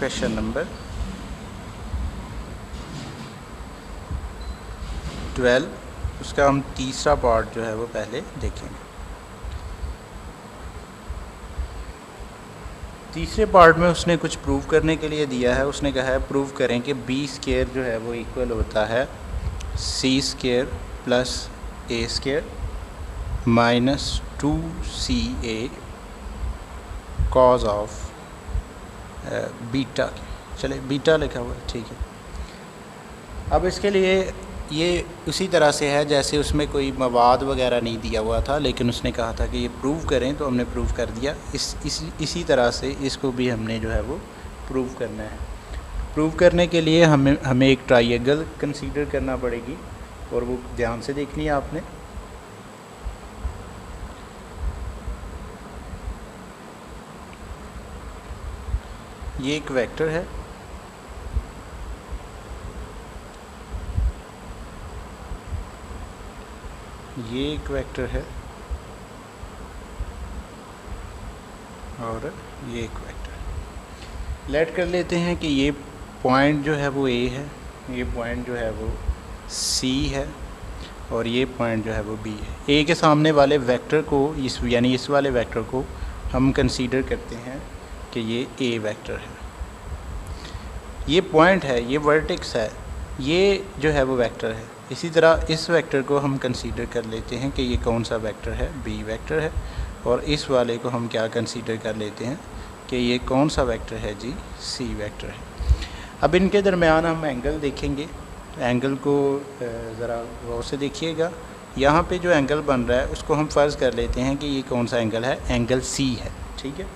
Question number 12, उसका हम तीसरा पार्ट जो है वो पहले देखेंगे। तीसरे पार्ट में उसने कुछ प्रूव करने के लिए दिया है। उसने कहा है प्रूव करें कि बी स्क्वायर जो है वो इक्वल होता है C square plus A square minus 2ca cos of beta. चले बीटा लिखा हुआ है, ठीक है। अब इसके लिए ये उसी तरह से है जैसे उसमें कोई मवाद वगैरह नहीं दिया हुआ था, लेकिन उसने कहा था कि ये प्रूव करें, तो हमने प्रूव कर दिया। इसी तरह से इसको भी हमने जो है वो प्रूव करना है। प्रूव करने के लिए हमें एक ट्रायंगल कंसीडर करना पड़ेगी, और वो ध्यान से देखनी है आपने। ये एक वेक्टर है, ये एक वेक्टर है, और ये एक वेक्टर। लेट कर लेते हैं कि ये पॉइंट जो है वो ए है, ये पॉइंट जो है वो सी है, और ये पॉइंट जो है वो बी है। ए के सामने वाले वेक्टर को यानी इस वाले वेक्टर को हम कंसीडर करते हैं कि ये ए वेक्टर है। ये पॉइंट है, ये वर्टेक्स है, ये जो है वो वेक्टर है। इसी तरह इस वेक्टर को हम कंसीडर कर लेते हैं कि ये कौन सा वेक्टर है, बी वेक्टर है। और इस वाले को हम क्या कंसीडर कर लेते हैं कि ये कौन सा वेक्टर है जी, सी वेक्टर है। अब इनके दरमियान हम एंगल देखेंगे। एंगल को ज़रा गौर से देखिएगा। यहाँ पे जो एंगल बन रहा है उसको हम फ़र्ज़ कर लेते हैं कि ये कौन सा एंगल है, एंगल सी है, ठीक है।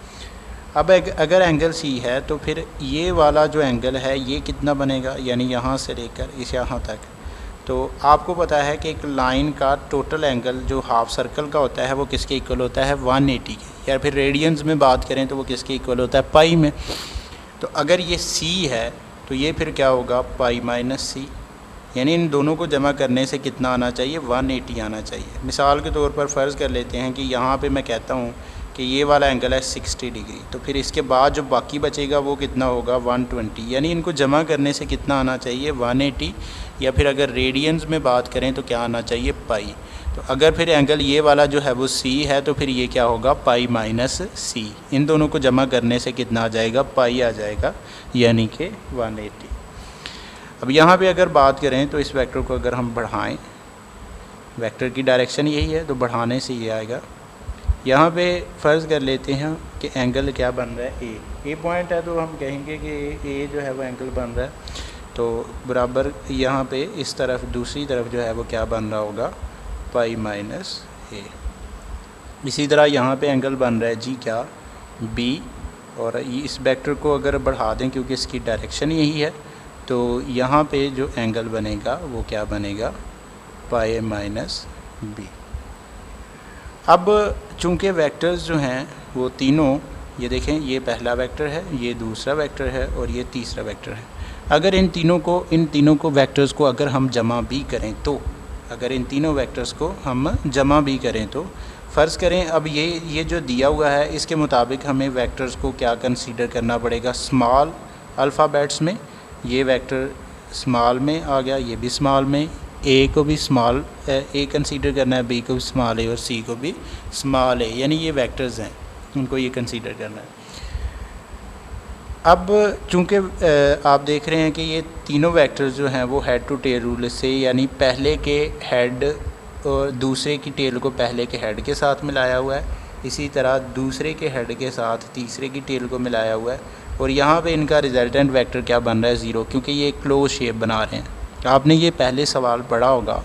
अब अगर एंगल सी है तो फिर ये वाला जो एंगल है ये कितना बनेगा, यानी यहाँ से लेकर इस यहाँ तक। तो आपको पता है कि एक लाइन का टोटल एंगल जो हाफ सर्कल का होता है वो किसके इक्वल होता है, 180 के, या फिर रेडियंस में बात करें तो वो किसके इक्वल होता है, पाई में। तो अगर ये सी है तो ये फिर क्या होगा, पाई माइनस सी, यानी इन दोनों को जमा करने से कितना आना चाहिए, 180 आना चाहिए। मिसाल के तौर पर फ़र्ज़ कर लेते हैं कि यहाँ पे मैं कहता हूँ कि ये वाला एंगल है 60 डिग्री, तो फिर इसके बाद जो बाकी बचेगा वो कितना होगा, 120, यानी इनको जमा करने से कितना आना चाहिए, 180, या फिर अगर रेडियंस में बात करें तो क्या आना चाहिए, पाई। तो अगर फिर एंगल ये वाला जो है वो सी है तो फिर ये क्या होगा, पाई माइनस सी। इन दोनों को जमा करने से कितना आ जाएगा, पाई आ जाएगा, यानी कि 180। अब यहाँ पे अगर बात करें तो इस वेक्टर को अगर हम बढ़ाएं, वेक्टर की डायरेक्शन यही है तो बढ़ाने से ये आएगा। यहाँ पे फ़र्ज़ कर लेते हैं कि एंगल क्या बन रहा है, ए पॉइंट है, तो हम कहेंगे कि ए जो है वो एंगल बन रहा है। तो बराबर यहाँ पे इस तरफ दूसरी तरफ जो है वो क्या बन रहा होगा, पाई माइनस ए। इसी तरह यहाँ पे एंगल बन रहा है जी क्या, बी, और इस वेक्टर को अगर बढ़ा दें क्योंकि इसकी डायरेक्शन यही है, तो यहाँ पे जो एंगल बनेगा वो क्या बनेगा, पाई माइनस बी। अब चूँकि वेक्टर्स जो हैं वो तीनों, ये देखें, ये पहला वेक्टर है, ये दूसरा वेक्टर है, और ये तीसरा वेक्टर है। अगर इन तीनों को वेक्टर्स को अगर हम जमा भी करें तो, अगर इन तीनों वेक्टर्स को हम जमा भी करें तो, फ़र्ज़ करें अब ये जो दिया हुआ है इसके मुताबिक हमें वेक्टर्स को क्या कंसीडर करना पड़ेगा, स्मॉल अल्फ़ाबेट्स में। ये वेक्टर स्मॉल में आ गया, ये भी स्मॉल में, ए को भी स्मॉल ए कंसीडर करना है, बी को भी स्मॉल ए, और सी को भी स्मॉल ए, यानी ये वेक्टर्स हैं, उनको ये कंसीडर करना है। अब चूँकि आप देख रहे हैं कि ये तीनों वेक्टर्स जो हैं वो हेड टू टेल रूल से, यानी पहले के हेड और दूसरे की टेल को पहले के हेड के साथ मिलाया हुआ है, इसी तरह दूसरे के हेड के साथ तीसरे की टेल को मिलाया हुआ है, और यहाँ पे इनका रिजल्टेंट वेक्टर क्या बन रहा है, ज़ीरो, क्योंकि ये क्लोज शेप बना रहे हैं। आपने ये पहले सवाल पढ़ा होगा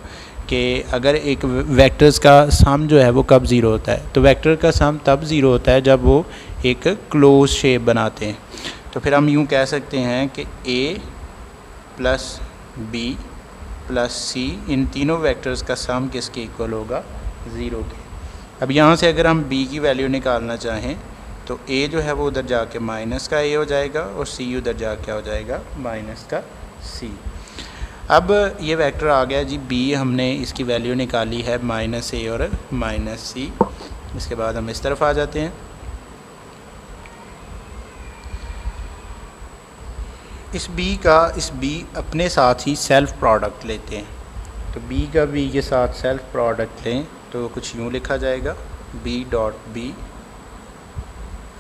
कि अगर एक वेक्टर्स का सम जो है वो कब ज़ीरो होता है, तो वेक्टर का सम तब ज़ीरो होता है जब वो एक क्लोज शेप बनाते हैं। तो फिर हम यूँ कह सकते हैं कि a प्लस बी प्लस सी, इन तीनों वेक्टर्स का सम किसके इक्वल होगा, ज़ीरो के। अब यहाँ से अगर हम b की वैल्यू निकालना चाहें तो a जो है वो उधर जाके माइनस का a हो जाएगा, और c उधर जा क्या हो जाएगा, माइनस का c। अब ये वेक्टर आ गया जी b, हमने इसकी वैल्यू निकाली है माइनस a और माइनस c। इसके बाद हम इस तरफ आ जाते हैं। इस बी अपने साथ ही सेल्फ प्रोडक्ट लेते हैं, तो बी का बी के साथ सेल्फ प्रोडक्ट लें तो कुछ यूँ लिखा जाएगा, B dot B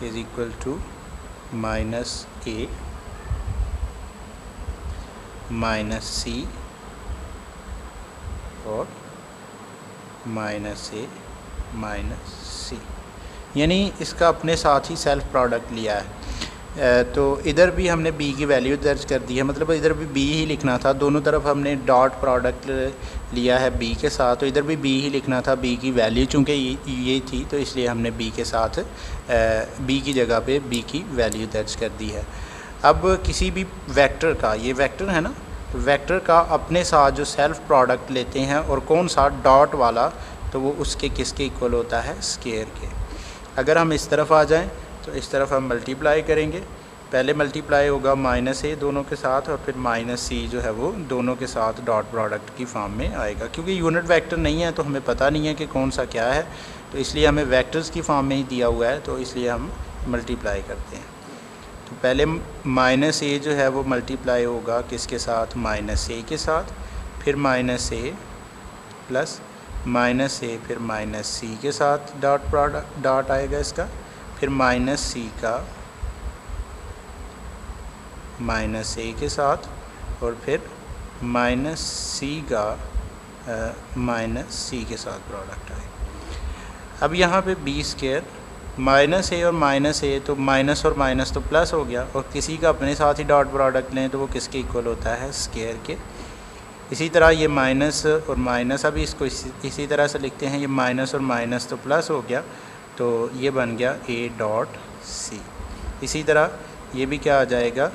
is equal to minus A minus C और माइनस ए माइनस सी, यानी इसका अपने साथ ही सेल्फ प्रोडक्ट लिया है। तो इधर भी हमने b की वैल्यू दर्ज कर दी है, मतलब इधर भी b ही लिखना था, दोनों तरफ हमने डॉट प्रोडक्ट लिया है b के साथ, तो इधर भी b ही लिखना था, b की वैल्यू चूँकि ये थी तो इसलिए हमने b के साथ b की जगह पे b की वैल्यू दर्ज कर दी है। अब किसी भी वेक्टर का, ये वेक्टर है ना, तो वेक्टर का अपने साथ जो सेल्फ प्रोडक्ट लेते हैं और कौन सा डॉट वाला, तो वो उसके किसके इक्वल होता है, स्केयर के। अगर हम इस तरफ आ जाएं तो इस तरफ हम मल्टीप्लाई करेंगे, पहले मल्टीप्लाई होगा माइनस ए दोनों के साथ और फिर माइनस सी जो है वो दोनों के साथ डॉट प्रोडक्ट की फॉर्म में आएगा। क्योंकि यूनिट वेक्टर नहीं है तो हमें पता नहीं है कि कौन सा क्या है, तो इसलिए हमें वेक्टर्स की फॉर्म में ही दिया हुआ है, तो इसलिए हम मल्टीप्लाई करते हैं। तो पहले माइनस ए जो है वो मल्टीप्लाई होगा किसके साथ, माइनस ए के साथ, फिर माइनस ए प्लस माइनस ए फिर माइनस सी के साथ डॉट प्रोडक्ट डॉट आएगा इसका, फिर माइनस सी का माइनस ए के साथ और फिर माइनस सी का माइनस सी के साथ प्रोडक्ट आएगा। अब यहाँ पे बी स्केयर माइनस ए और माइनस ए, तो माइनस और माइनस तो प्लस हो गया, और किसी का अपने साथ ही डॉट प्रोडक्ट लें तो वो किसके इक्वल होता है, स्केयर के। इसी तरह ये माइनस और माइनस, अभी इसको इसी तरह से लिखते हैं, ये माइनस और माइनस तो प्लस हो गया, तो ये बन गया ए डॉट सी। इसी तरह ये भी क्या आ जाएगा,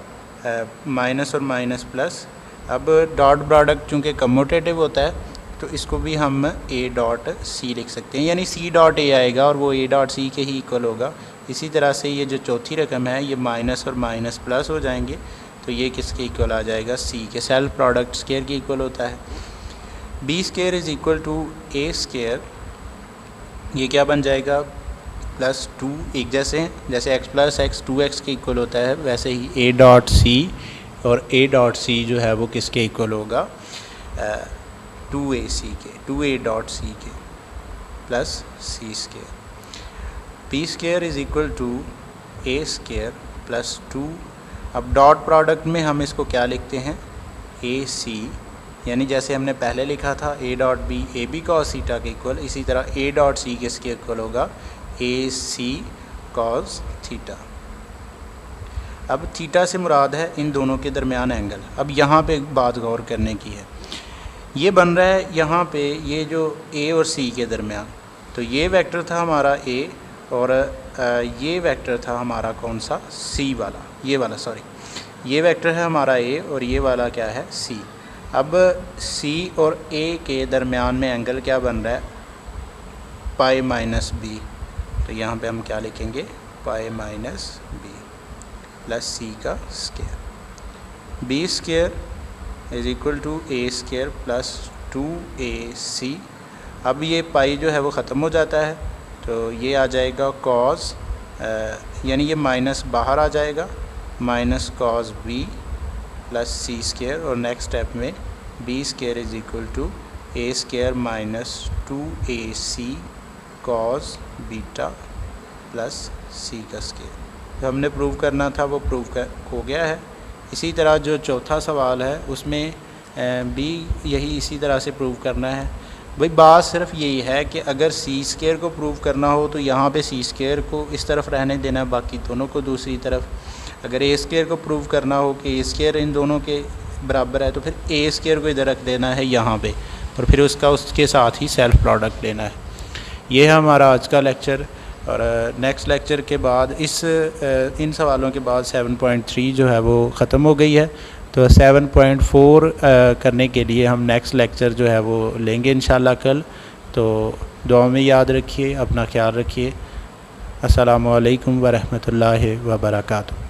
माइनस और माइनस प्लस। अब डॉट प्रोडक्ट चूँकि कम्यूटेटिव होता है तो इसको भी हम ए डॉट सी लिख सकते हैं, यानी सी डॉट ए आएगा और वो ए डॉट सी के ही इक्वल होगा। इसी तरह से ये जो चौथी रकम है ये माइनस और माइनस प्लस हो जाएंगे, तो ये किसके इक्वल आ जाएगा, सी के। सेल्फ प्रोडक्ट स्केयर के इक्वल होता है। B square is equal to A square, ये क्या बन जाएगा, प्लस 2, एक जैसे हैं, जैसे x प्लस एक्स 2x के इक्वल होता है, वैसे ही ए डॉट सी, और ए डॉट सी जो है वो किसके इक्वल होगा, 2ac के, 2a डॉट सी के plus C square. B square is equal to A square plus 2। अब डॉट प्रोडक्ट में हम इसको क्या लिखते हैं, ए सी, यानी जैसे हमने पहले लिखा था A dot B A B cos theta के इक्वल, इसी तरह ए डॉट सी किसके इक्वल होगा, ए सी कॉस थीटा। अब थीटा से मुराद है इन दोनों के दरमियान एंगल। अब यहाँ पे एक बात गौर करने की है, ये बन रहा है यहाँ पे ये जो ए और सी के दरमियान, तो ये वेक्टर था हमारा ए और ये वेक्टर था हमारा कौन सा, सी वाला, ये वाला सॉरी, ये वेक्टर है हमारा ए और ये वाला क्या है, सी। अब सी और ए के दरमियान में एंगल क्या बन रहा है, पाई माइनस बी, तो यहाँ पे हम क्या लिखेंगे, pi minus B plus C का square. B square is equal to A square plus 2ac। अब ये पाई जो है वो ख़त्म हो जाता है, तो ये आ जाएगा कॉस, यानी ये माइनस बाहर आ जाएगा, minus cos B plus C square, और नेक्स्ट स्टेप में B square is equal to A square minus 2ac cos beta plus C का स्केयर। जो हमने प्रूव करना था वो प्रूव हो गया है। इसी तरह जो चौथा सवाल है उसमें भी यही इसी तरह से प्रूव करना है। भाई बात सिर्फ यही है कि अगर सी स्केयर को प्रूव करना हो तो यहाँ पे सी स्केयर को इस तरफ रहने देना, बाकी दोनों को दूसरी तरफ। अगर ए स्केयर को प्रूव करना हो कि ए स्केयर इन दोनों के बराबर है तो फिर ए स्केयर को इधर रख देना है यहाँ पे, और फिर उसके साथ ही सेल्फ प्रोडक्ट लेना है। ये है हमारा आज का लेक्चर, और नेक्स्ट लेक्चर के बाद इन सवालों के बाद 7.3 जो है वो ख़त्म हो गई है, तो 7.4 करने के लिए हम नेक्स्ट लेक्चर जो है वो लेंगे इंशाल्लाह कल। तो दुआ में याद रखिए, अपना ख्याल रखिए। अस्सलामु अलैकुम व रहमतुल्लाहि व बरकातुहू।